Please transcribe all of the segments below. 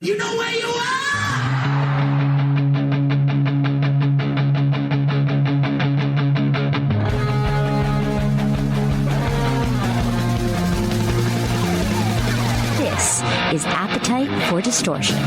You know where you are! This is Appetite for Distortion.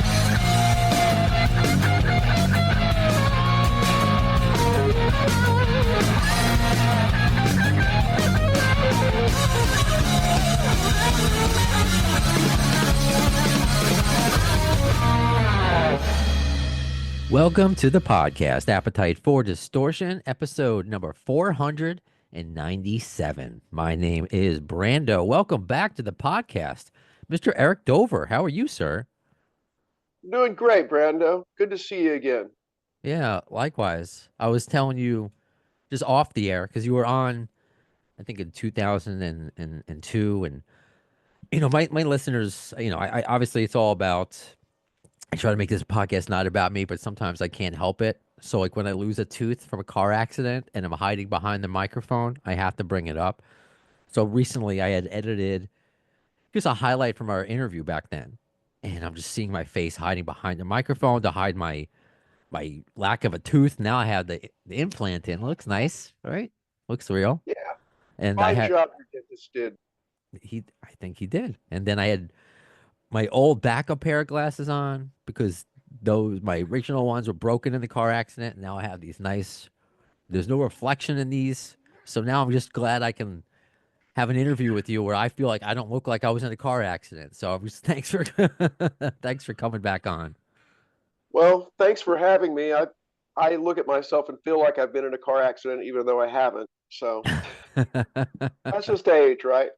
Welcome to the podcast, Appetite for Distortion, episode number 497. My name is Brando. Welcome back to the podcast, Mr. Eric Dover. How are you, sir? Doing great, Brando. Good to see you again. Yeah, likewise. I was telling you just off the air because you were on, I think, in 2002, and my listeners, I obviously it's all about. I try to make this podcast not about me, but sometimes I can't help it. So, like when I lose a tooth from a car accident and I'm hiding behind the microphone, I have to bring it up. So recently, I had edited just a highlight from our interview back then, and I'm just seeing my face hiding behind the microphone to hide my lack of a tooth. Now I have the implant in. Looks nice, right? Looks real. Yeah. And Fine job your dentist did. I think he did. And then I had my old backup pair of glasses on because my original ones were broken in the car accident. And now I have these nice, there's no reflection in these. So now I'm just glad I can have an interview with you where I feel like I don't look like I was in a car accident. So thanks for thanks for coming back on. Well, thanks for having me. I look at myself and feel like I've been in a car accident even though I haven't. So that's just age, right?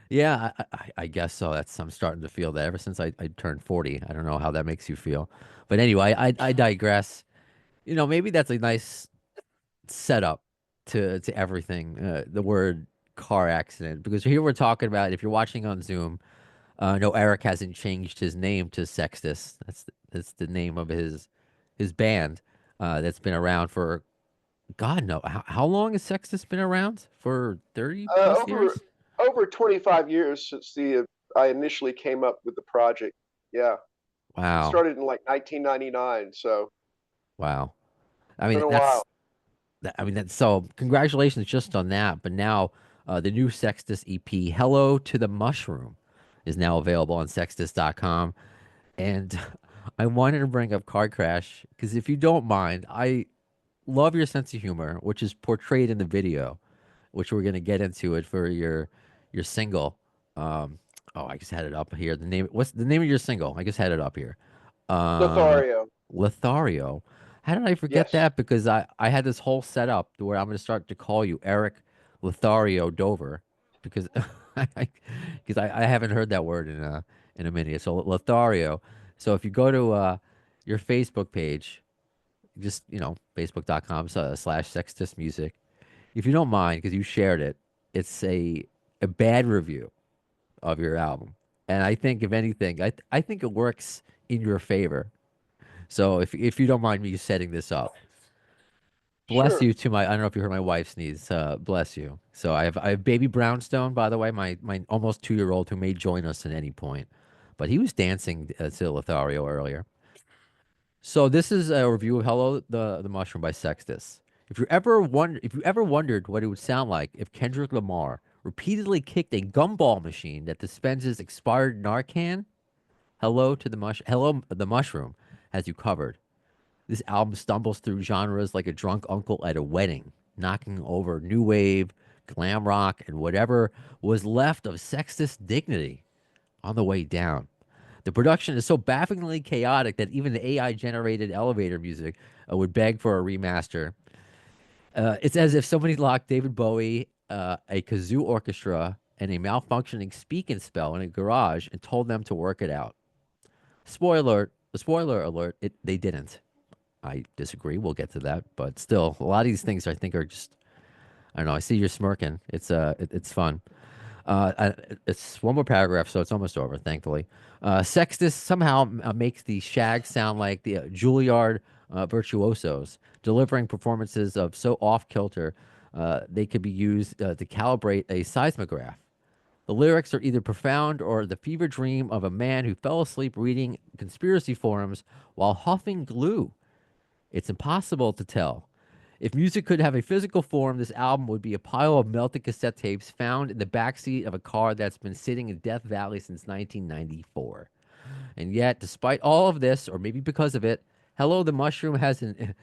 Yeah, I guess so. I'm starting to feel that ever since I turned 40. I don't know how that makes you feel. But anyway, I digress. Maybe that's a nice setup to everything, the word car accident. Because here we're talking about, if you're watching on Zoom, no, Eric hasn't changed his name to Sextus. That's the name of his band that's been around for, God, no. How long has Sextus been around? For 30 plus years? Over 25 years since I initially came up with the project. Yeah. Wow. It started in like 1999. So. Wow. I mean, it's been a while. That's so. Congratulations just on that. But now, the new Sextus EP, "Hello to the Mushroom," is now available on Sextus.com. And I wanted to bring up Car Crash because, if you don't mind, I love your sense of humor, which is portrayed in the video, which we're gonna get into it for your single. I just had it up here. What's the name of your single? I just had it up here. Lothario. Lothario. How did I forget that? Because I had this whole setup where I'm going to start to call you Eric Lothario Dover because I haven't heard that word in a minute. So Lothario. So if you go to your Facebook page, just facebook.com/Sextus Music. If you don't mind, because you shared it, it's a bad review of your album, and I think if anything, I think it works in your favor. So if you don't mind me setting this up, bless you to I don't know if you heard my wife sneeze. Bless you. So I have baby Brownstone, by the way, my almost 2-year-old who may join us at any point, but he was dancing to Lothario earlier. So this is a review of "Hello the Mushroom" by Sextus. If you ever wondered what it would sound like if Kendrick Lamar repeatedly kicked a gumball machine that dispenses expired Narcan, Hello the Mushroom has you covered. This album stumbles through genres like a drunk uncle at a wedding, knocking over new wave, glam rock, and whatever was left of Sextus dignity on the way down. The production is so bafflingly chaotic that even the AI-generated elevator music would beg for a remaster. It's as if somebody locked David Bowie, a kazoo orchestra, and a malfunctioning speak and spell in a garage and told them to work it out. Spoiler alert, they didn't. I disagree. We'll get to that. But still, a lot of these things I think are just, I don't know. I see you're smirking. It's fun. It's one more paragraph, so it's almost over, thankfully. Sextus somehow makes the Shags sound like the Juilliard virtuosos, delivering performances of so off kilter they could be used to calibrate a seismograph. The lyrics are either profound or the fever dream of a man who fell asleep reading conspiracy forums while huffing glue. It's impossible to tell. If music could have a physical form, this album would be a pile of melted cassette tapes found in the backseat of a car that's been sitting in Death Valley since 1994. And yet, despite all of this, or maybe because of it, Hello the Mushroom has an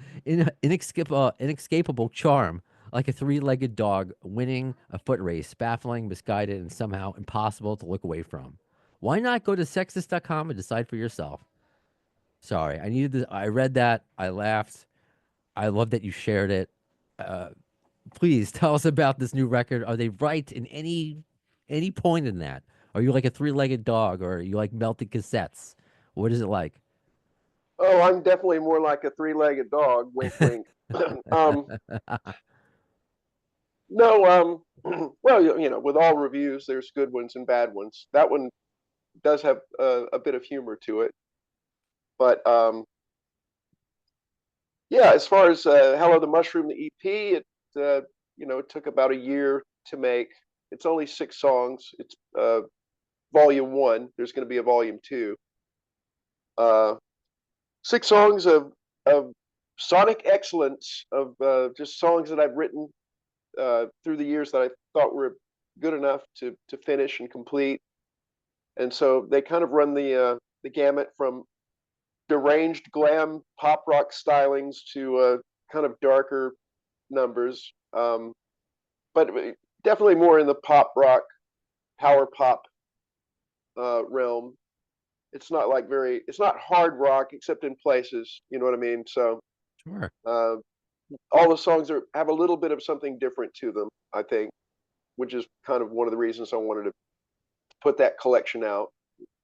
inescapable charm, like a three-legged dog winning a foot race, baffling, misguided, and somehow impossible to look away from. Why not go to sextus.com and decide for yourself? Sorry, I needed this. I read that. I laughed. I love that you shared it. Uh, please tell us about this new record. Are they right in any point in that? Are you like a three-legged dog, or are you like melted cassettes? What is it like? Oh, I'm definitely more like a three-legged dog. Wink, wink. um, no, well, with all reviews, there's good ones and bad ones. That one does have a bit of humor to it, but yeah, as far as Hello the Mushroom, the EP, it took about a year to make. It's only 6 songs. It's volume one. There's going to be a volume two. 6 songs of sonic excellence, of just songs that I've written through the years that I thought were good enough to finish and complete. And so they kind of run the gamut from deranged glam pop rock stylings to kind of darker numbers, but definitely more in the pop rock, power pop realm. It's not like it's not hard rock except in places, you know what I mean? So Sure. all the songs have a little bit of something different to them, I think, which is kind of one of the reasons I wanted to put that collection out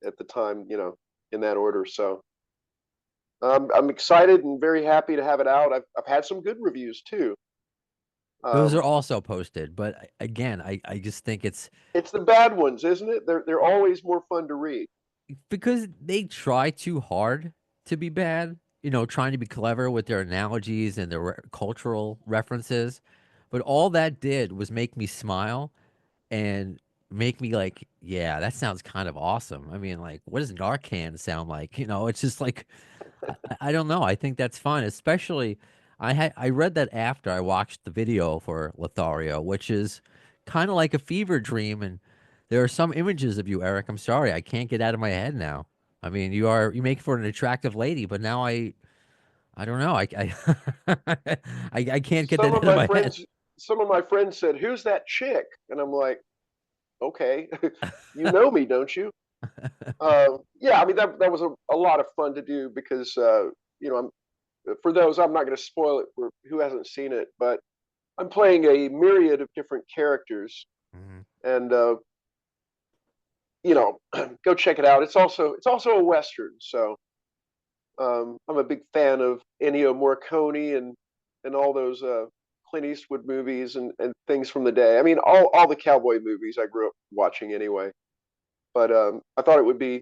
at the time, in that order. So I'm excited and very happy to have it out. I've had some good reviews too. Those are Um, also posted, but again, I just think it's it's the bad ones, isn't it? They're always more fun to read. because they try too hard to be bad, trying to be clever with their analogies and their cultural references. But all that did was make me smile and make me like, yeah, that sounds kind of awesome. I mean, like, what does Narcan sound like? It's just like, I don't know. I think that's fun, especially I read that after I watched the video for Lothario, which is kind of like a fever dream, and there are some images of you, Eric. I'm sorry, I can't get out of my head now. I mean, you make for an attractive lady, but now I don't know. I can't get Some that of out of my my head. friends, some of my friends said, "Who's that chick?" And I'm like, "Okay, you know me, don't you?" Yeah, I mean that was a lot of fun to do because for those, I'm not going to spoil it for who hasn't seen it, but I'm playing a myriad of different characters, Mhm. and go check it out. It's also a western, so I'm a big fan of Ennio Morricone and all those Clint Eastwood movies and things from the day. I mean, all the cowboy movies I grew up watching anyway. But I thought it would be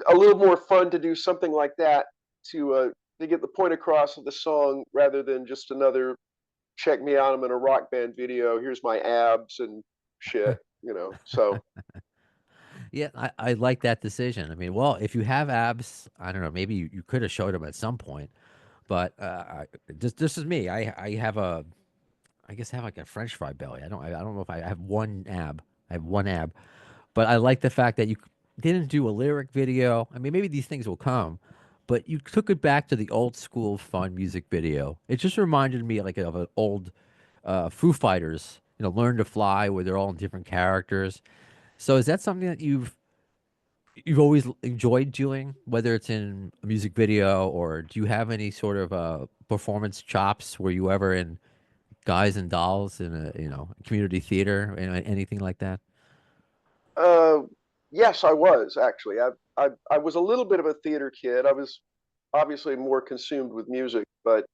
a little more fun to do something like that to get the point across of the song rather than just another check me out. I'm in a rock band video. Here's my abs and shit. So Yeah, I like that decision. I mean, well, if you have abs, I don't know, maybe you could have showed them at some point. But this is me. I have I guess I have like a French fry belly. I don't know if I have one ab. I have one ab, but I like the fact that you didn't do a lyric video. I mean, maybe these things will come, but you took it back to the old school fun music video. It just reminded me like of an old Foo Fighters, Learn to Fly, where they're all in different characters. So is that something that you've always enjoyed doing, whether it's in a music video, or do you have any sort of performance chops? Were you ever in Guys and Dolls in a community theater, anything like that? uh, yes, I was actually. I was a little bit of a theater kid. I was obviously more consumed with music, but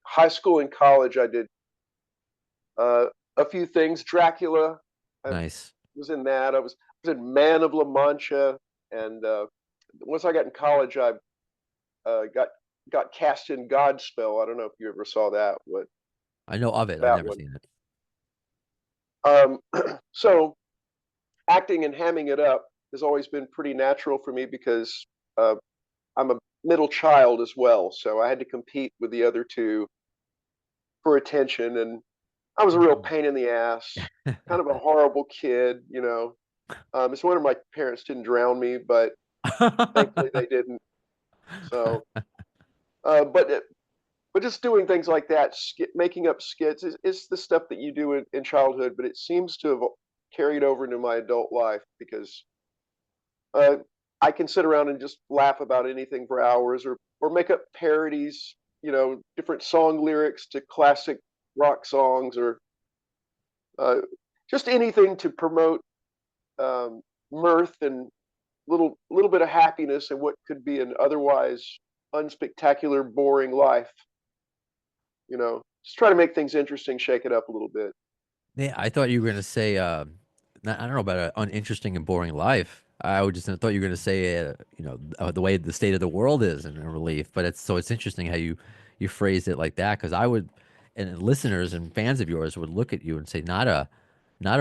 high school and college I did uh, a few things. Dracula, I Nice. was in that. I was in Man of La Mancha, and once I got in college, I got cast in Godspell. I don't know if you ever saw that. What I know of it. I've that never one? seen it. So acting and hamming it up has always been pretty natural for me because I'm a middle child as well, so I had to compete with the other two for attention, and I was a real pain in the ass, kind of a horrible kid, you know. It's a wonder my parents didn't drown me, but thankfully they didn't. So, but just doing things like that, making up skits, is the stuff that you do in childhood, but it seems to have carried over into my adult life because uh, I can sit around and just laugh about anything for hours, or make up parodies, you know, different song lyrics to classic rock songs, or uh, just anything to promote mirth and little bit of happiness in what could be an otherwise unspectacular, boring life. You know, just try to make things interesting, shake it up a little bit. Yeah, I thought you were gonna say, I don't know about an uninteresting and boring life. I would just thought you were gonna say, the way the state of the world is in relief. But it's interesting how you phrased it like that because I would, and listeners and fans of yours would look at you and say, not a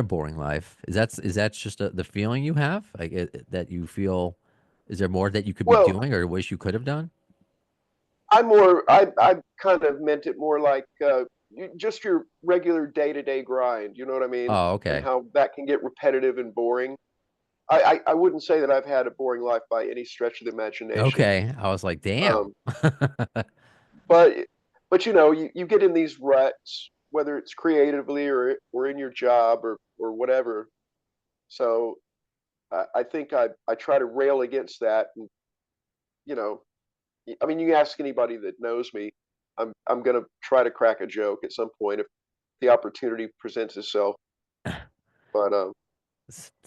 boring life. Is that just the feeling you have, like that you feel? Is there more that you could be Well, doing or wish you could have done? I kind of meant it more like just your regular day-to-day grind. You know what I mean? Oh, And okay, how that can get repetitive and boring. I wouldn't say that I've had a boring life by any stretch of the imagination. okay. I was like, damn. Um, but but you know, you get in these ruts, whether it's creatively or in your job or whatever. So I think I try to rail against that, and you know, I mean, you ask anybody that knows me, I'm gonna try to crack a joke at some point if the opportunity presents itself. But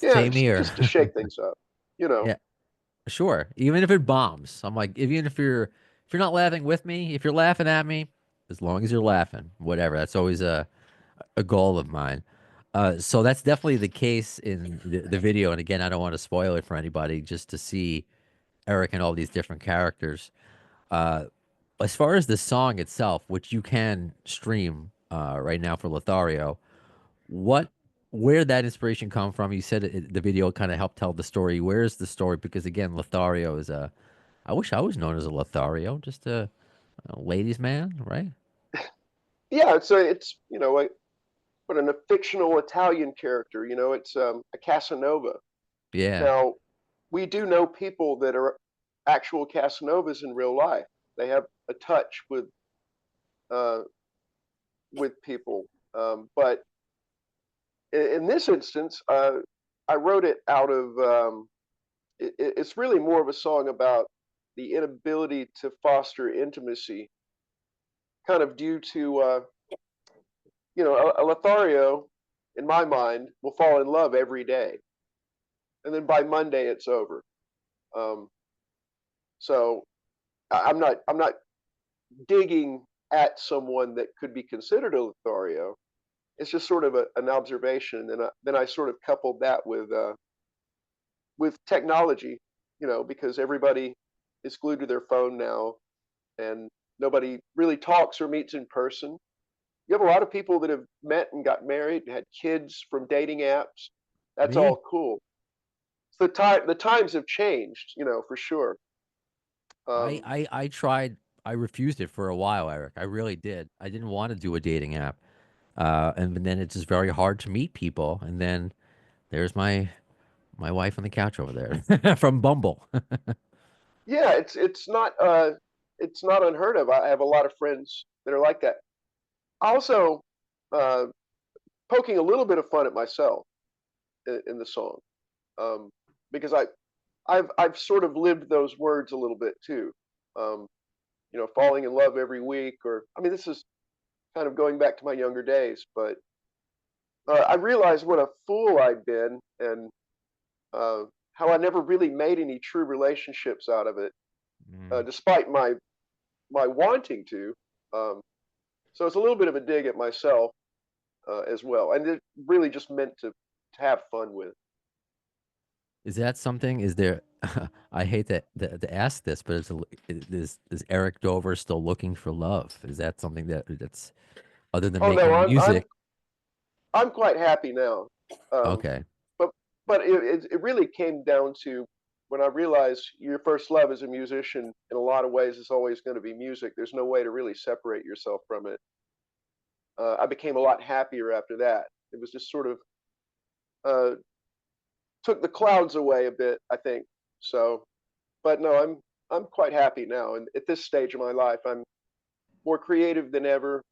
yeah, Same here. just to shake things up, you know. Yeah. Sure. Even if it bombs. I'm like, even if you're not laughing with me, if you're laughing at me, as long as you're laughing, whatever. That's always a goal of mine. So that's definitely the case in the video. And again, I don't want to spoil it for anybody just to see Eric and all these different characters. Uh, as far as the song itself, which you can stream right now for Lothario, what where that inspiration come from? You said the video kind of helped tell the story. Where's the story? Because again, Lothario is a. I wish I was known as a Lothario, just a ladies' man, right? Yeah, it's you know like but in a fictional Italian character, you know, it's a Casanova. Yeah. Now, we do know people that are actual Casanovas in real life. They have a touch uh, with people, but in this instance, I wrote it out of. It's really more of a song about the inability to foster intimacy, kind of due to you know a Lothario, in my mind, will fall in love every day, and then by Monday it's over. Um, so I'm not digging at someone that could be considered a Lothario. It's just sort of an observation, and then I sort of coupled that with technology, you know, because everybody is glued to their phone now, and nobody really talks or meets in person. You have a lot of people that have met and got married and had kids from dating apps. That's Yeah. all cool. So the times have changed, you know, for sure. I, Um, I I tried. I refused it for a while, Eric. I really did. I didn't want to do a dating app, and then it's just very hard to meet people. And then there's my wife on the couch over there from Bumble. yeah, it's not unheard of. I have a lot of friends that are like that. Also, uh, poking a little bit of fun at myself in the song, um, because I've sort of lived those words a little bit too. Um, you know, falling in love every week, or I mean, this is kind of going back to my younger days, but I realized what a fool I'd been, and uh, how I never really made any true relationships out of it, Mm. despite my wanting to. Um, so it's a little bit of a dig at myself as well, and it really just meant to have fun with. Is that something? Is there? I hate to ask this, but is Eric Dover still looking for love? Is that something that's other than Oh no, making music? I'm quite happy now. Um, Okay. but but it really came down to when I realized your first love as a musician in a lot of ways is always going to be music. There's no way to really separate yourself from it. I became a lot happier after that. It was just sort of uh, took the clouds away a bit, I think. So, but no, I'm quite happy now, and at this stage of my life, I'm more creative than ever,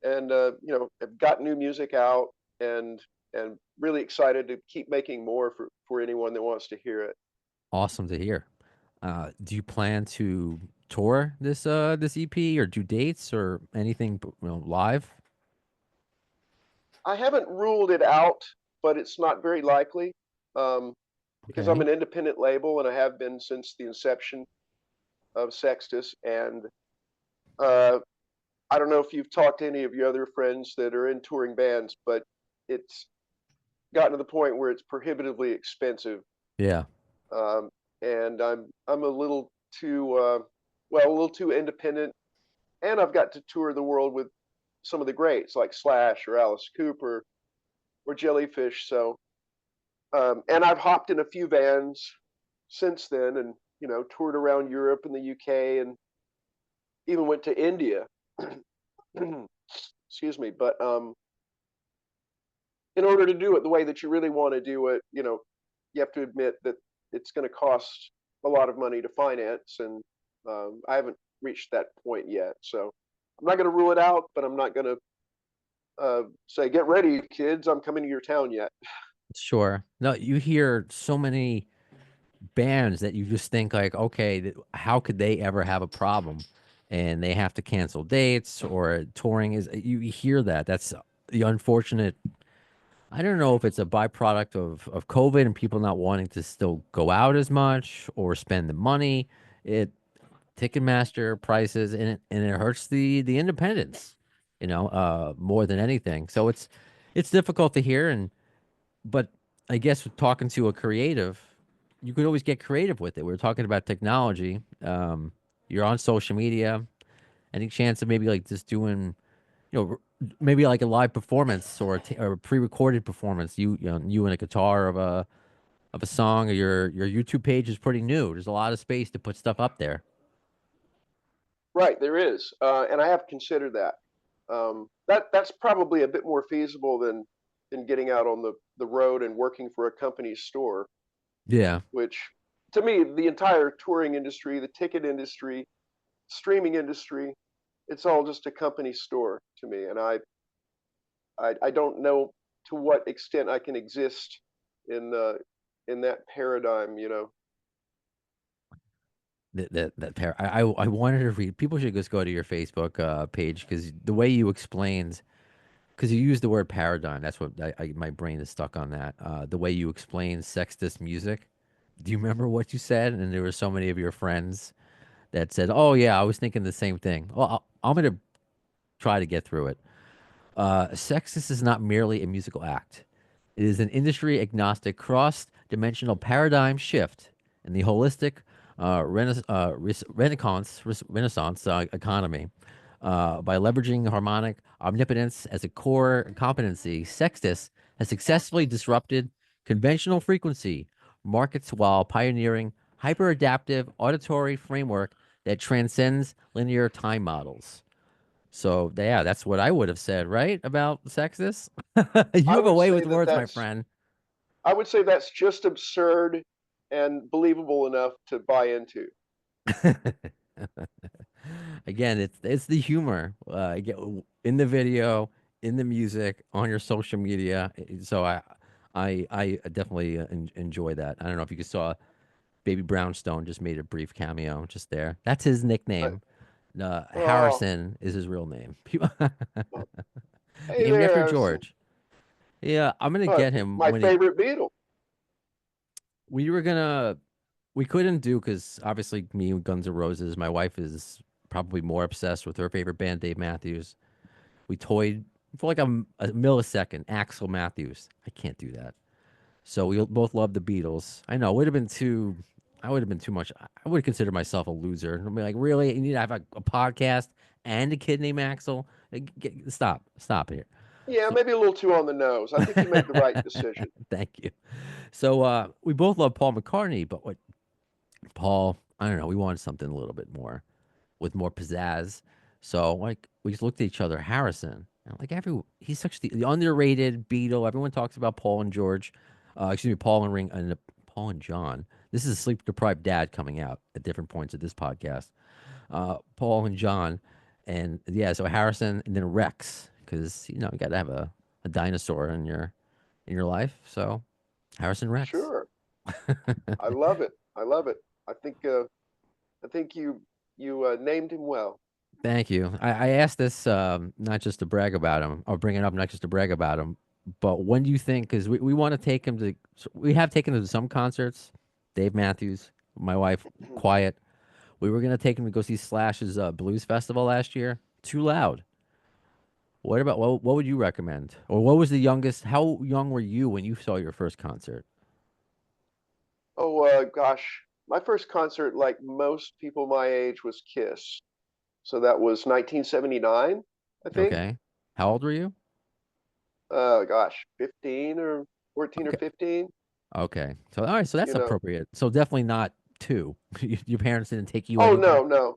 and I've got new music out, and really excited to keep making more for anyone that wants to hear it. Awesome to hear. Do you plan to tour this EP or do dates or anything live? I haven't ruled it out, but it's not very likely, because I'm Okay. an independent label, and I have been since the inception of Sextus. And uh, I don't know if you've talked to any of your other friends that are in touring bands, but it's gotten to the point where it's prohibitively expensive. Yeah. Um, and I'm a little too well, a little too independent, and I've got to tour the world with some of the greats like Slash or Alice Cooper or Jellyfish. So, and I've hopped in a few vans since then, and toured around Europe and the UK, and even went to India. Excuse me, but in order to do it the way that you really want to do it, you have to admit that it's going to cost a lot of money to finance, and I haven't reached that point yet. So I'm not going to rule it out, but I'm not going to say, "Get ready, kids, I'm coming to your town" yet. Sure. No, you hear so many bands that you just think like, okay, how could they ever have a problem? And they have to cancel dates or touring is you hear that. That's the unfortunate. I don't know if it's a byproduct of COVID and people not wanting to still go out as much or spend the money. It Ticketmaster prices and it hurts the independents, more than anything. So it's difficult to hear but I guess with talking to a creative, you could always get creative with it. We are talking about technology. You're on social media. Any chance of maybe like just doing, maybe like a live performance or a pre-recorded performance? You and a guitar of a song. Or your YouTube page is pretty new. There's a lot of space to put stuff up there. Right, there is, and I have considered that. That's probably a bit more feasible than getting out on the road and working for a company's store, Yeah. which to me, the entire touring industry, the ticket industry, streaming industry, it's all just a company store to me, and I don't know to what extent I can exist in in that paradigm. That pair. I wanted to read. People should just go to your Facebook page because the way you explained, because you used the word paradigm. That's what my brain is stuck on that. The way you explained Sextus music. Do you remember what you said? And there were so many of your friends that said, "Oh yeah, I was thinking the same thing." Well, I'm gonna try to get through it. Sextus is not merely a musical act. It is an industry agnostic, cross dimensional paradigm shift in the holistic Renaissance economy. By leveraging harmonic omnipotence as a core competency, Sextus has successfully disrupted conventional frequency markets while pioneering hyper adaptive auditory framework that transcends linear time models. So yeah, that's what I would have said, right, about Sextus? You I have a would way say with that words, my that's friend. I would say that's just absurd and believable enough to buy into. Again, it's the humor in the video, in the music, on your social media. So I definitely enjoy that. I don't know if you saw Baby Brownstone just made a brief cameo just there. That's his Uh, nickname. oh, Harrison is his real name. hey Named there, after Harrison. George. Yeah, I'm gonna get him My when he. favorite Beatle. We were gonna. We couldn't do because obviously me and Guns N' Roses. My wife is probably more obsessed with her favorite band, Dave Matthews. We toyed for like a millisecond. Axl Matthews. I can't do that. So we both love the Beatles. I know it would have been too. I would have been too much. I would consider myself a loser. I'd be like, really? You need to have a podcast and a kid named Axel? Like, stop here. Yeah, maybe a little too on the nose. I think you made the right decision. Thank you. So we both love Paul McCartney, but what Paul, I don't know, we wanted something a little bit more with more pizzazz. So like we just looked at each other, Harrison, and like he's such the underrated Beatle. Everyone talks about Paul and George, excuse me, Paul and Ring and Paul and John. This is a sleep deprived dad coming out at different points of this podcast. Paul and John, and yeah, so Harrison and then Rex, because you know you got to have a dinosaur in your life. So Harrison Rex. Sure. I love it. I love it. I think you named him well. Thank you. I asked this not just to brag about him, or bring it up not just to brag about him, but when do you think? Because we want to take him to, we have taken him to some concerts. Dave Matthews, my wife, Quiet. We were gonna take him to go see Slash's Blues Festival last year. Too loud. What about what would you recommend? Or what was the youngest? How young were you when you saw your first concert? Oh, gosh, my first concert, like most people my age, was Kiss. So that was 1979, I think. Okay. How old were you? Gosh, 15 or 14 or Okay. 15. Okay. So all right. So that's You know. appropriate. So definitely not two. Your parents didn't take you Oh anywhere. no, no.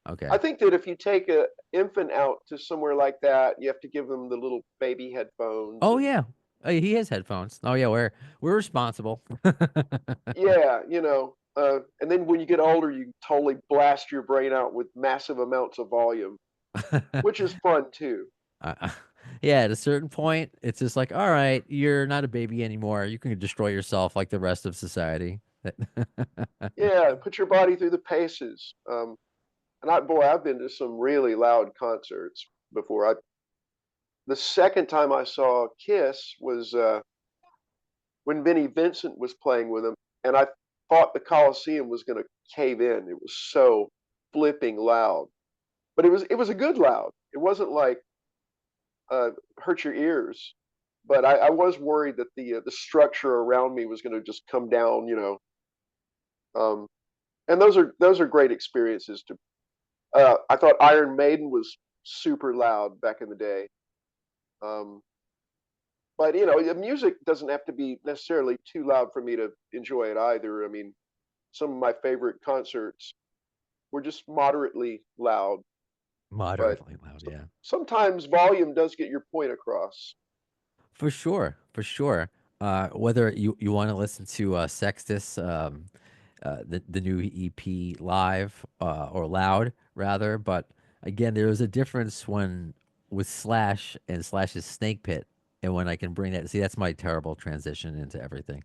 Okay. I think that if you take a infant out to somewhere like that, you have to give them the little baby headphones Oh and yeah. He has headphones. Oh yeah, we're responsible. yeah, and then when you get older, you totally blast your brain out with massive amounts of volume, which is fun too. Uh, yeah, at a certain point, it's just like, all right, you're not a baby anymore. You can destroy yourself like the rest of society. Yeah, put your body through the paces. And I've been to some really loud concerts before. The second time I saw Kiss was when Vinnie Vincent was playing with them, and I thought the Coliseum was going to cave in. It was so flipping loud, but it was a good loud. It wasn't like hurt your ears, but I was worried that the structure around me was going to just come down. Um, and those are great experiences to. I thought Iron Maiden was super loud back in the day. Um, but the music doesn't have to be necessarily too loud for me to enjoy it either. I mean, some of my favorite concerts were just moderately loud, but Moderately loud, yeah. sometimes volume does get your point across. For sure, for sure. Whether you want to listen to Sextus, the new EP live or loud rather, but again, there is a difference when with Slash and Slash's Snake Pit, and when I can bring that. See, that's my terrible transition into everything.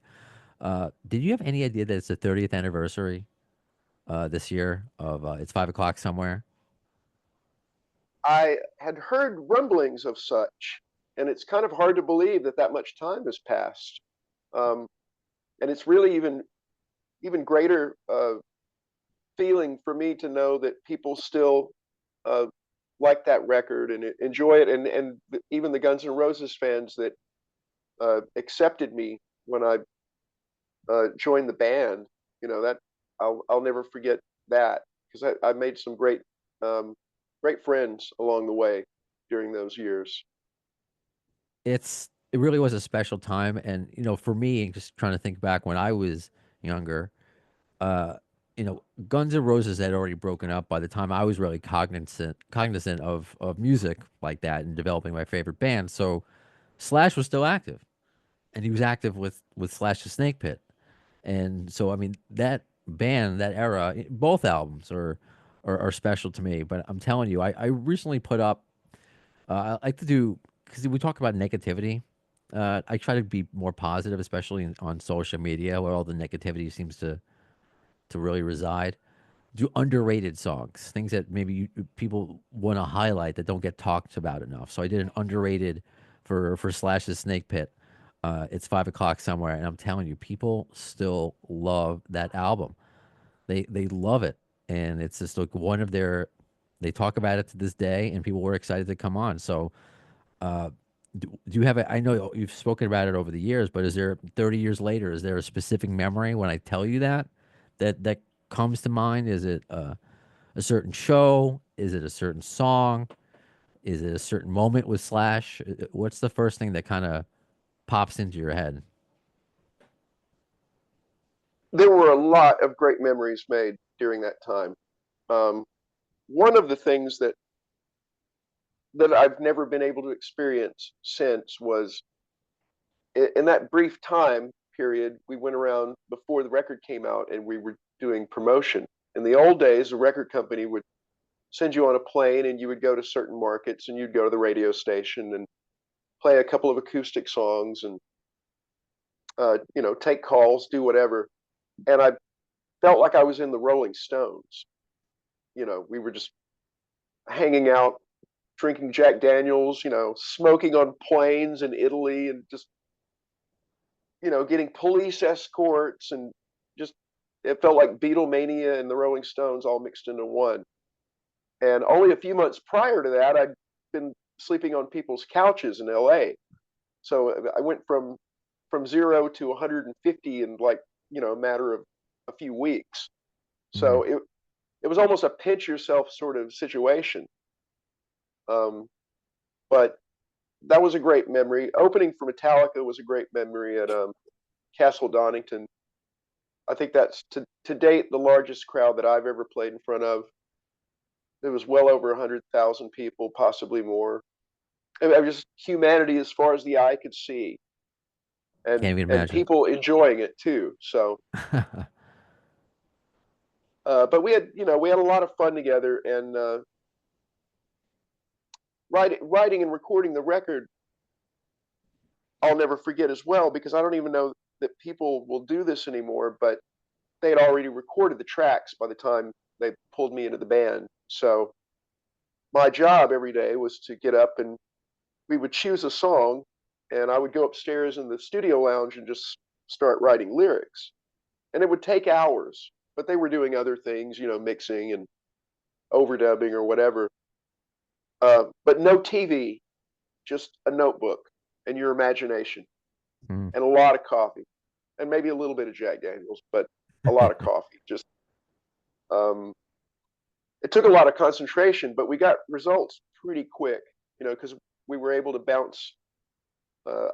Did you have any idea that it's the 30th anniversary this year of It's 5 o'clock somewhere? I had heard rumblings of such, and it's kind of hard to believe that that much time has passed. Um, and it's really even greater feeling for me to know that people still uh, like that record and enjoy it, and even the Guns N' Roses fans that accepted me when I joined the band. That I'll never forget that because I made some great friends along the way during those years. It really was a special time, and for me, just trying to think back when I was younger, uh, Guns N' Roses had already broken up by the time I was really cognizant of music like that and developing my favorite band. So Slash was still active, and he was active with Slash's Snake Pit, and so I mean that band, that era, both albums are special to me. But I'm telling you, I recently put up. I like to do because we talk about negativity. I try to be more positive, especially on social media, where all the negativity seems to really reside. Do underrated songs, things that maybe people want to highlight that don't get talked about enough. So I did an underrated for Slash's Snake Pit. It's 5 o'clock somewhere, and I'm telling you, people still love that album. They love it, and it's just like one of their. They talk about it to this day, and people were excited to come on. So, do you have a? I know you've spoken about it over the years, but is there 30 years later? Is there a specific memory when I tell you that comes to mind? Is it a certain show? Is it a certain song? Is it a certain moment with Slash? What's the first thing that kind of pops into your head? There were a lot of great memories made during that time. Um, one of the things that I've never been able to experience since was in that brief time period, we went around before the record came out and we were doing promotion. In the old days, a record company would send you on a plane and you would go to certain markets and you'd go to the radio station and play a couple of acoustic songs and take calls, do whatever. And I felt like I was in the Rolling Stones. We were just hanging out, drinking Jack Daniels, smoking on planes in Italy and just getting police escorts and just it felt like Beatlemania and the Rolling Stones all mixed into one. And only a few months prior to that, I'd been sleeping on people's couches in LA. So I went from 0 to 150 in a matter of a few weeks. So it was almost a pinch yourself sort of situation. But that was a great memory. Opening for Metallica was a great memory at Castle Donington. I think that's to date the largest crowd that I've ever played in front of. It was well over 100,000 people, possibly more. It was just humanity as far as the eye could see, Can't even and imagine. people enjoying it too. So, but we had a lot of fun together, and writing and recording the record, I'll never forget as well, because I don't even know that people will do this anymore, but they had already recorded the tracks by the time they pulled me into the band. So my job every day was to get up and we would choose a song and I would go upstairs in the studio lounge and just start writing lyrics. And it would take hours, but they were doing other things, mixing and overdubbing or whatever. But no TV, just a notebook and your imagination and a lot of coffee and maybe a little bit of Jack Daniels, but a lot of coffee. Just it took a lot of concentration, but we got results pretty quick, because we were able to bounce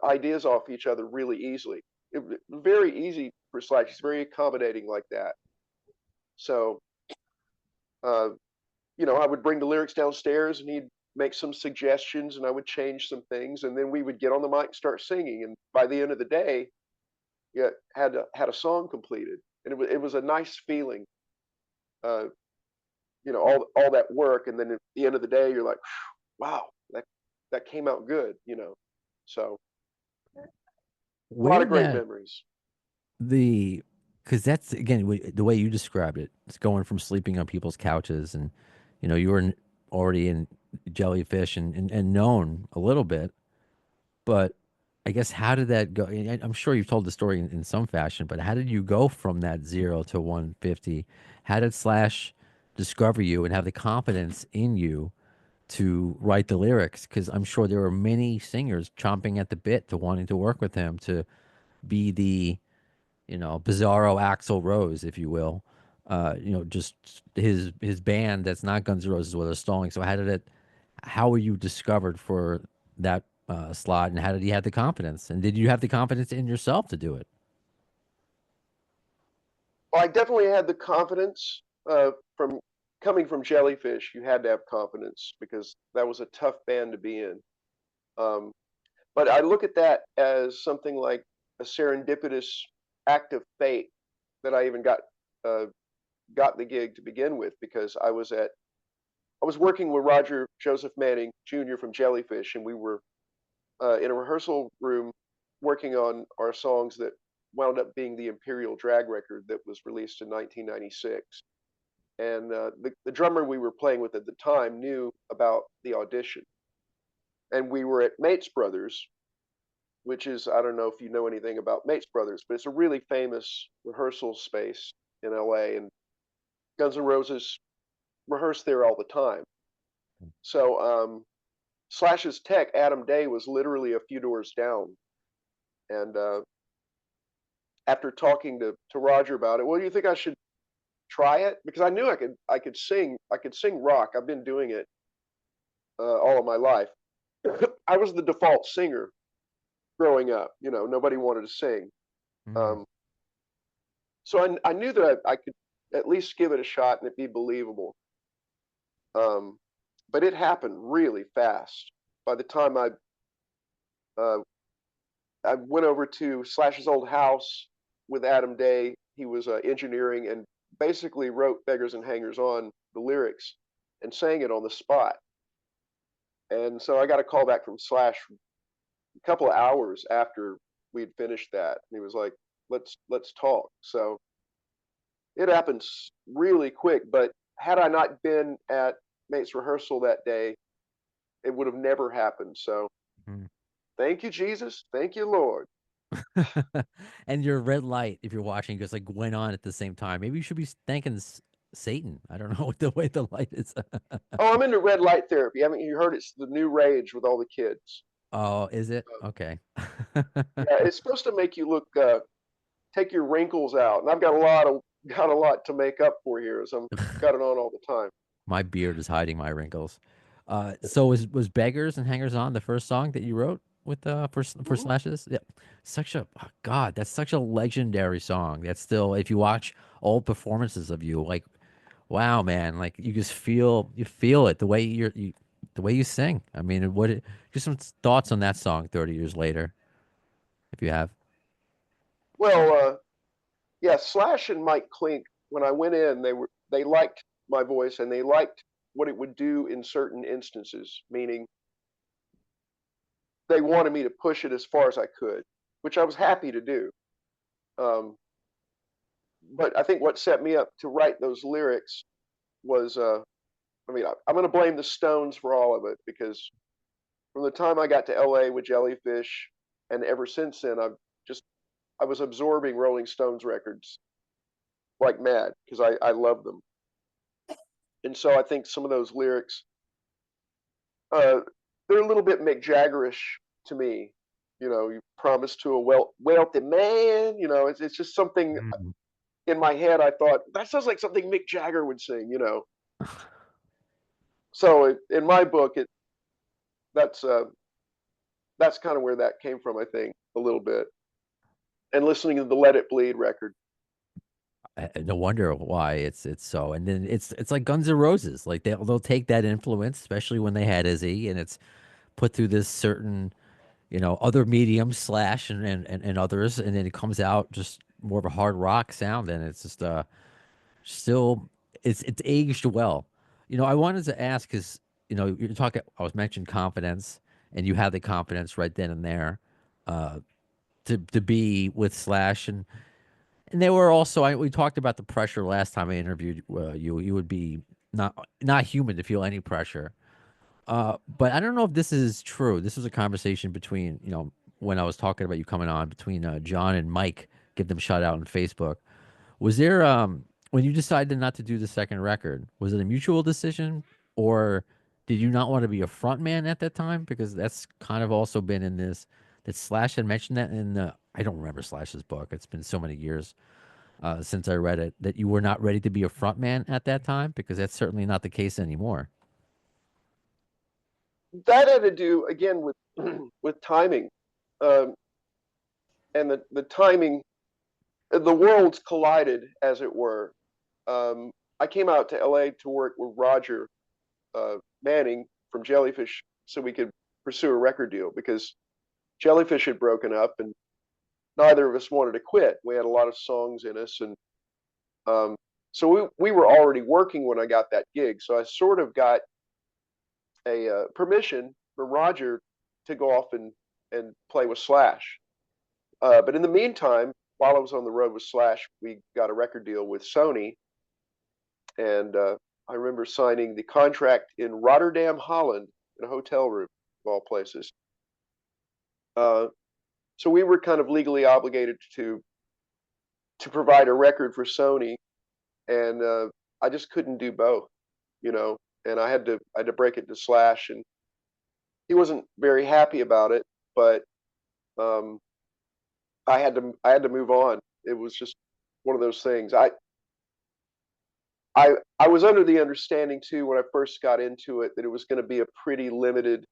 ideas off each other really easily. It was very easy for Slash. He's very accommodating like that. So, I would bring the lyrics downstairs and he'd make some suggestions and I would change some things. And then we would get on the mic and start singing. And by the end of the day, had a song completed. And it was a nice feeling, all that work. And then at the end of the day, you're like, wow, that came out good, So a lot of great memories. Because that's again the way you described it. It's going from sleeping on people's couches, and you were already in Jellyfish and known a little bit, but I guess how did that go? I'm sure you've told the story in some fashion, but how did you go from that 0 to 150? How did Slash discover you and have the confidence in you to write the lyrics? Because I'm sure there were many singers chomping at the bit to wanting to work with him to be the, bizarro Axl Rose, if you will. Just his band that's not Guns N' Roses, was stalling. So how were you discovered for that slot, and how did he have the confidence? And did you have the confidence in yourself to do it? Well, I definitely had the confidence from coming from Jellyfish. You had to have confidence because that was a tough band to be in. But I look at that as something like a serendipitous act of fate that I even got the gig to begin with, because I was working with Roger Joseph Manning Jr. from Jellyfish, and we were in a rehearsal room working on our songs that wound up being the Imperial Drag record that was released in 1996. And the drummer we were playing with at the time knew about the audition. And we were at Mates Brothers, which is, I don't know if you know anything about Mates Brothers, but it's a really famous rehearsal space in LA. And Guns N' Roses rehearsed there all the time. So Slash's tech, Adam Day, was literally a few doors down. And after talking to Roger about it, well, do you think I should try it? Because I knew I could sing rock. I've been doing it all of my life. I was the default singer growing up. You know, nobody wanted to sing. Mm. Um, so I knew that I could at least give it a shot and it be believable. Um, but it happened really fast. By the time uh, I went over to Slash's old house with Adam Day, he was engineering and basically wrote Beggars and Hangers On, the lyrics, and sang it on the spot. And so I got a call back from Slash a couple of hours after we'd finished that. And he was like, let's talk. So it happens really quick. But had I not been at Mate's rehearsal that day, it would have never happened. So Mm. thank you, Jesus. Thank you, Lord. And your red light, if you're watching, just like went on at the same time. Maybe you should be thanking Satan. I don't know what the way the light is. Oh, I'm into red light therapy. Haven't you heard it's the new rage with all the kids? Oh, is it? Uh, Okay. yeah, it's supposed to make you look, take your wrinkles out. And I've got a lot to make up for here, as I'm got it on all the time. My beard is hiding my wrinkles. So was Beggars and Hangers On the first song that you wrote with for Mhm. Slashes? Yeah. Such a oh God, that's such a legendary song. That's still, if you watch old performances of you, like wow, man, like you just feel it the way the way you sing. I mean, just some thoughts on that song 30 years later, if you have. Well, yeah, Slash and Mike Klink, when I went in, they liked my voice and they liked what it would do in certain instances, meaning they wanted me to push it as far as I could, which I was happy to do. Um, but I think what set me up to write those lyrics was, I mean, I'm going to blame the Stones for all of it because from the time I got to LA with Jellyfish and ever since then, I was absorbing Rolling Stones records like mad because I love them. And so I think some of those lyrics, uh, they're a little bit Mick Jaggerish to me. You know, you promise to a wealthy man. You know, it's just something Mm. in my head. I thought that sounds like something Mick Jagger would sing. You know, so in my book, that's uh, that's kind of where that came from. I think a little bit, and listening to the Let It Bleed record. No wonder why it's so. And then it's like Guns N' Roses. Like they'll take that influence, especially when they had Izzy, and it's put through this certain, other mediums, Slash and others, and then it comes out just more of a hard rock sound, and it's just still it's aged well. I wanted to ask because you're talking. I was mentioning confidence, and you had the confidence right then and there to be with Slash, and they were also. We talked about the pressure last time I interviewed you. You would be not human to feel any pressure. But I don't know if this is true. This was a conversation between, when I was talking about you coming on between John and Mike. Give them a shout out on Facebook. Was there when you decided not to do the second record, was it a mutual decision, or did you not want to be a front man at that time? Because that's kind of also been in this that Slash had mentioned that in the I don't remember Slash's book. It's been so many years since I read it that you were not ready to be a front man at that time because that's certainly not the case anymore. That had to do again with with timing, um, and the timing. The worlds collided, as it were. I came out to LA to work with Roger Manning from Jellyfish so we could pursue a record deal because Jellyfish had broken up and neither of us wanted to quit. We had a lot of songs in us, and um, so we were already working when I got that gig. So I sort of got a permission from Roger to go off and play with Slash. But in the meantime, while I was on the road with Slash, we got a record deal with Sony, and I remember signing the contract in Rotterdam, Holland, in a hotel room, of all places. Uh, so we were kind of legally obligated to provide a record for Sony, and I just couldn't do both, you know. And I had to break it to Slash, and he wasn't very happy about it, but um, I had to move on. It was just one of those things. I was under the understanding too when I first got into it that it was going to be a pretty limited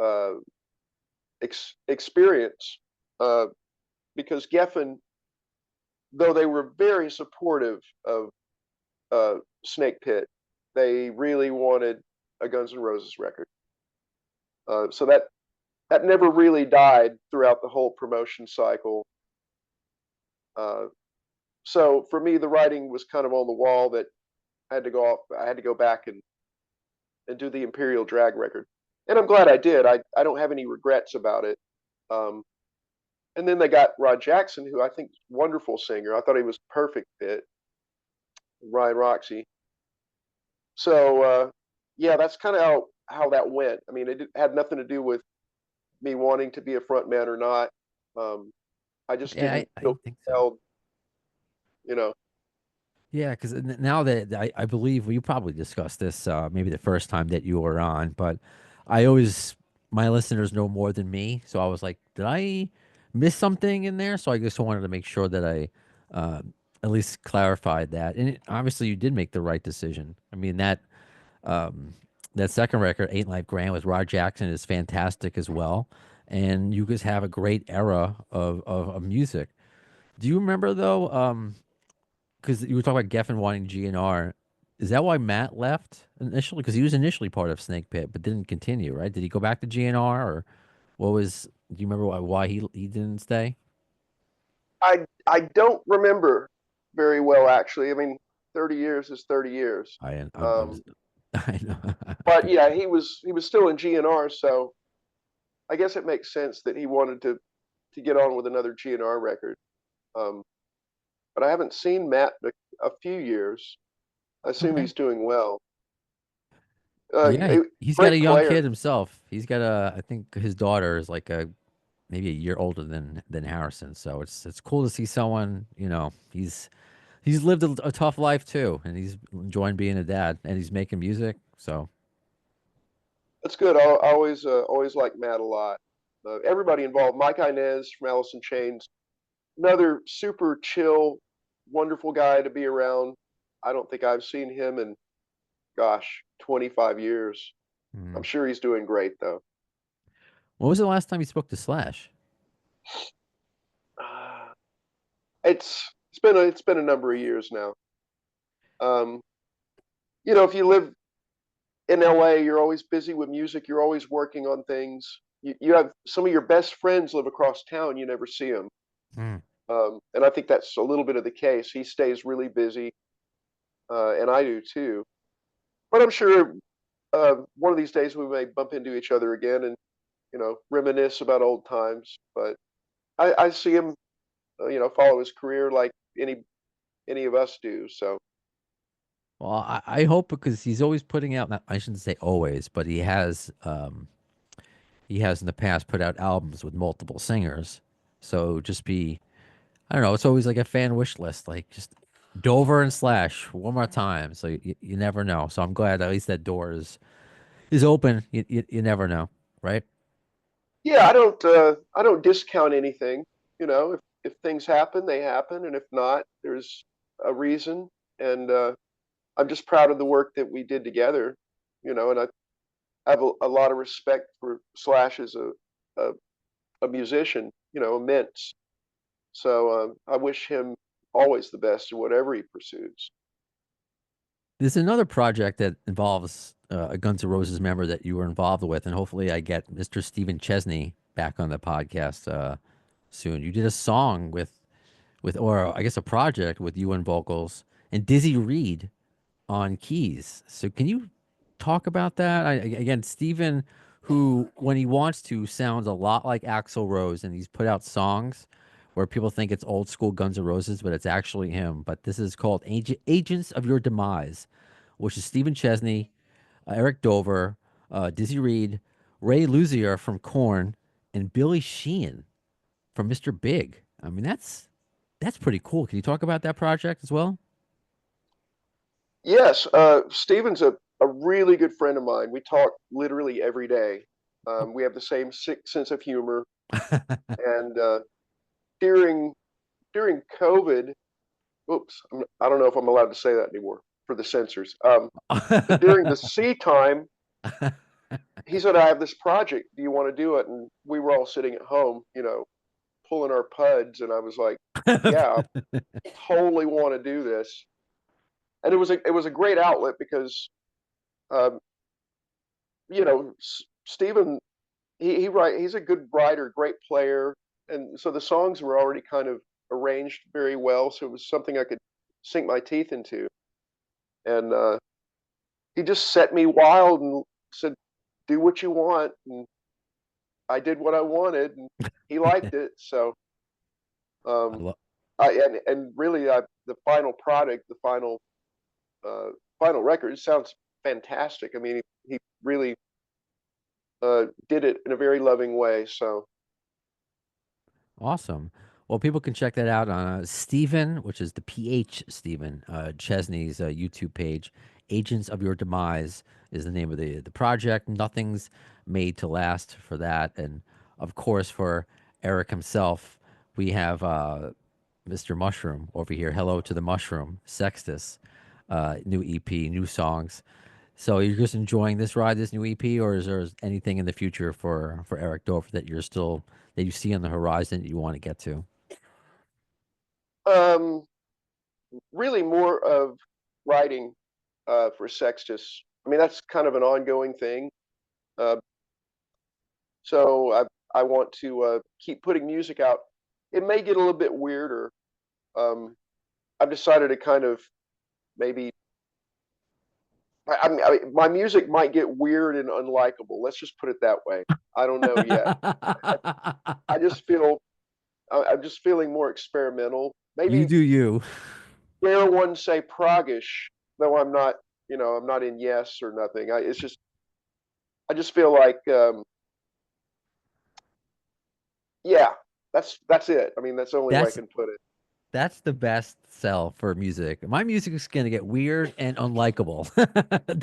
uh, experience because Geffen, though they were very supportive of Snakepit, they really wanted a Guns N' Roses record. So that never really died throughout the whole promotion cycle. So for me, the writing was kind of on the wall that I had to go off. I had to go back and do the Imperial Drag record, and I'm glad I did. I don't have any regrets about it. And then they got Rod Jackson, who I think is a wonderful singer. I thought he was perfect fit. Ryan Roxy. So yeah, that's kind of how that went. I mean, it had nothing to do with me wanting to be a front man or not. I just Yeah, didn't I feel think so. compelled, you know. Yeah, because now that I believe we probably discussed this maybe the first time that you were on, but I always my listeners know more than me, so I was like, did I miss something in there? So I just wanted to make sure that I uh, at least clarified that. And obviously, you did make the right decision. I mean um, that second record, Ain't Life Grand, with Rod Jackson is fantastic as well, and you guys have a great era of music. Do you remember though? Because you were talking about Geffen wanting GNR. Is that why Matt left initially? Because he was initially part of Snake Pit, but didn't continue, right? Did he go back to GNR, or what was? Do you remember why he didn't stay? I don't remember very well actually. I mean, 30 years is 30 years. I'm I know. But yeah, he was still in GNR, so I guess it makes sense that he wanted to get on with another GNR record. Um, but I haven't seen Matt in a few years. I assume Okay. he's doing well. Yeah, he's got a Great young player. kid himself. He's got a. I think his daughter is like a maybe a year older than Harrison. So it's cool to see someone. He's lived a tough life too, and he's enjoying being a dad, and he's making music. So That's good. I always like Matt a lot. Everybody involved. Mike Inez from Alice in Chains, another super chill, wonderful guy to be around. I don't think I've seen him in, gosh, 25 years. I'm mm. sure he's doing great though. When was the last time you spoke to Slash? Uh, it's been a number of years now. Um, if you live in LA, you're always busy with music. You're always working on things. You have some of your best friends live across town. You never see them. Mm. And I think that's a little bit of the case. He stays really busy, and I do too. But I'm sure one of these days we may bump into each other again and reminisce about old times. But I see him, follow his career like any of us do. So Well, I hope because he's always putting out. I shouldn't say always, but he has in the past put out albums with multiple singers. So just be I don't know. It's always like a fan wish list, like just Dover and Slash one more time. So you never know. So I'm glad at least that door is open. You never know, right? yeah, I don't discount anything. If things happen, they happen, and if not, there's a reason. And I'm just proud of the work that we did together. And I have a lot of respect for Slash as a, a musician. Immense. So I wish him always the best in whatever he pursues. There's another project that involves a Guns N' Roses member that you were involved with, and hopefully I get Mr. Stephen Chesney back on the podcast soon. You did a song or I guess a project with you and vocals and Dizzy Reed on keys. So can you talk about that? Again, Stephen, who when he wants to sounds a lot like Axl Rose, and he's put out songs where people think it's old school Guns N' Roses, but it's actually him. But this is called Agents of Your Demise, which is Stephen Chesney, Eric Dover, Dizzy Reed, Ray Luzier from Korn, and Billy Sheehan from Mr. Big. I mean, that's pretty cool. Can you talk about that project as well? Yes, Steven's a really good friend of mine. We talk literally every day. We have the same sick sense of humor, and during during COVID, oops, I don't know if I'm allowed to say that anymore for the censors. But during the C time, he said, I have this project. Do you want to do it? And we were all sitting at home, pulling our puds. And I was like, yeah, I totally want to do this. And it was a great outlet because, um, Stephen, he's a good writer, great player. And so the songs were already kind of arranged very well. So it was something I could sink my teeth into. And he just set me wild and said, do what you want. And I did what I wanted, and he liked it. So, I um, love. and really, the final product, the uh, final record, sounds fantastic. I mean, he really did it in a very loving way. So, Awesome. Well, people can check that out on Stephen, which is the PH Stephen Chesney's YouTube page. Agents of Your Demise is the name of the project. Nothing's made to last for that, and of course for Eric himself, we have Mr. Mushroom over here. Hello to the Mushroom, Sextus, new EP, new songs. So you're just enjoying this ride, this new EP, or is there anything in the future for Eric Dorf that you see on the horizon that you want to get to? um, really more of writing for Sextus. I mean, that's kind of an ongoing thing. Uh, so I want to keep putting music out. It may get a little bit weirder. Um, I've decided to kind of maybe my music might get weird and unlikable. Let's just put it that way. I don't know yet. I just feel I'm just feeling more experimental. You Maybe do you. dare one say proggish, though I'm not. I'm not in yes or nothing. I just feel like yeah, that's it. I mean, that's the only way I That's can put it. that's the best sell for music. My music is gonna get weird and unlikable.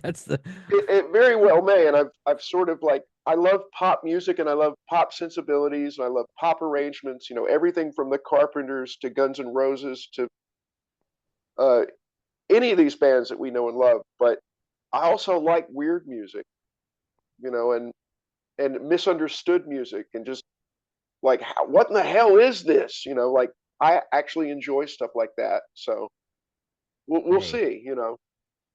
That's the It very well may, and I've sort of like I love pop music and I love pop sensibilities and I love pop arrangements. Everything from the Carpenters to Guns N' Roses to uh, any of these bands that we know and love. But I also like weird music, and misunderstood music, and just like what in the hell is this? Like I actually enjoy stuff like that. So we'll hey. see.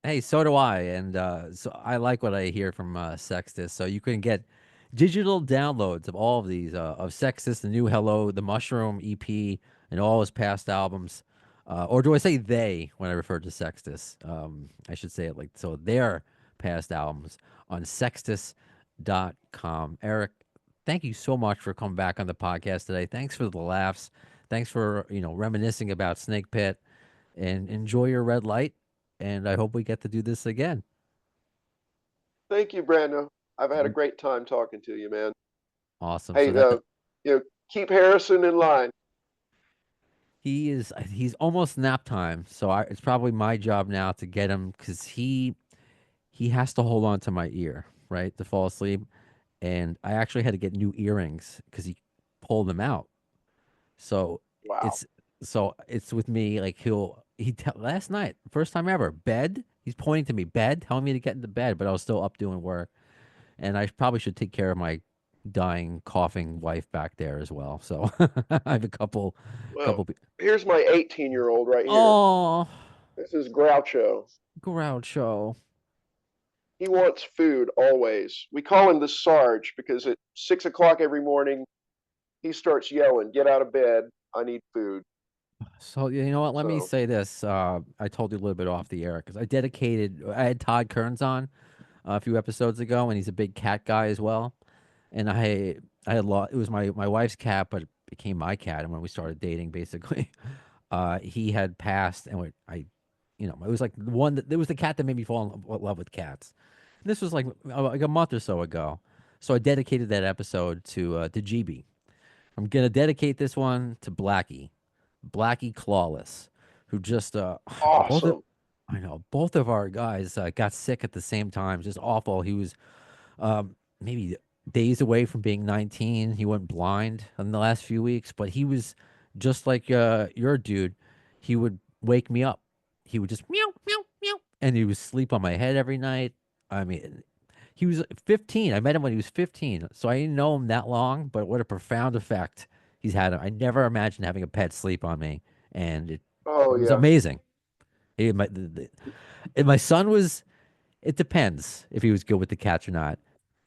Hey, so do I, and so I like what I hear from Sextus. So you can get digital downloads of all of these of Sextus, the new Hello, the Mushroom EP, and all his past albums. Or do I say they when I refer to Sextus? I should say it like so. Their past albums on Sextus.com. Eric, thank you so much for coming back on the podcast today. Thanks for the laughs. Thanks for reminiscing about Snake Pit, and enjoy your red light, and I hope we get to do this again. Thank you, Brando. I've had a great time talking to you, man. Awesome. Hey, So that keep Harrison in line. he's almost nap time. So it's probably my job now to get him because he has to hold on to my ear, right, to fall asleep. And I actually had to get new earrings because he pulled them out. So Wow. it's it's with me. Like last night, first time ever, bed. He's pointing to me, bed, telling me to get into bed, but I was still up doing work. And I probably should take care of my dying, coughing wife back there as well. So I have a couple, Well, couple. here's my 18-year-old right here. Oh, This is Groucho. Groucho. He wants food always. We call him the Sarge because at 6 o'clock every morning he starts yelling, "Get out of bed! I need food." So you know what? Let me So say this. I told you a little bit off the air because I had Todd Kearns on a few episodes ago, and he's a big cat guy as well. And I had it was my wife's cat, but it became my cat. And when we started dating, basically, he had passed, and it was like the one that it was the cat that made me fall in love with cats. And this was like a month or so ago. So I dedicated that episode to GB. I'm gonna dedicate this one to Blackie Clawless, who just both of awesome. I know both of our guys got sick at the same time. Just awful. He was maybe days away from being 19. He went blind in the last few weeks, but he was just like your dude. He would wake me up. He would just meow, meow, meow. And he would sleep on my head every night. I mean, he was 15. I met him when he was 15. So I didn't know him that long, but what a profound effect he's had. I never imagined having a pet sleep on me. And it Oh was yeah. amazing. And my son was, it depends if he was good with the cats or not.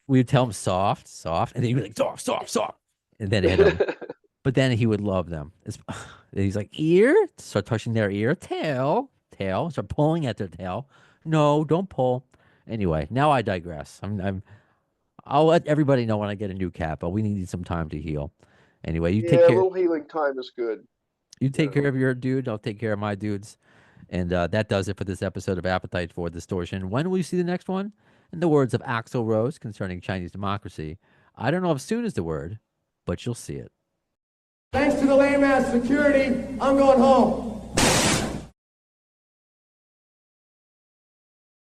We would tell him soft, soft, and then he'd be like, soft, soft, soft. And then hit him. But then he would love them. He's like, ear, start touching their ear, tail, tail, start pulling at their tail. No, don't pull. Anyway, now I digress. I'll let everybody know when I get a new cat, but we need some time to heal. Anyway, you take Yeah, a care. little healing time is good. You take Yeah. care of your dude. I'll take care of my dudes. And that does it for this episode of Appetite for Distortion. When will you see the next one? In the words of Axl Rose concerning Chinese democracy, I don't know if soon is the word, but you'll see it. Thanks to the lame ass security, I'm going home.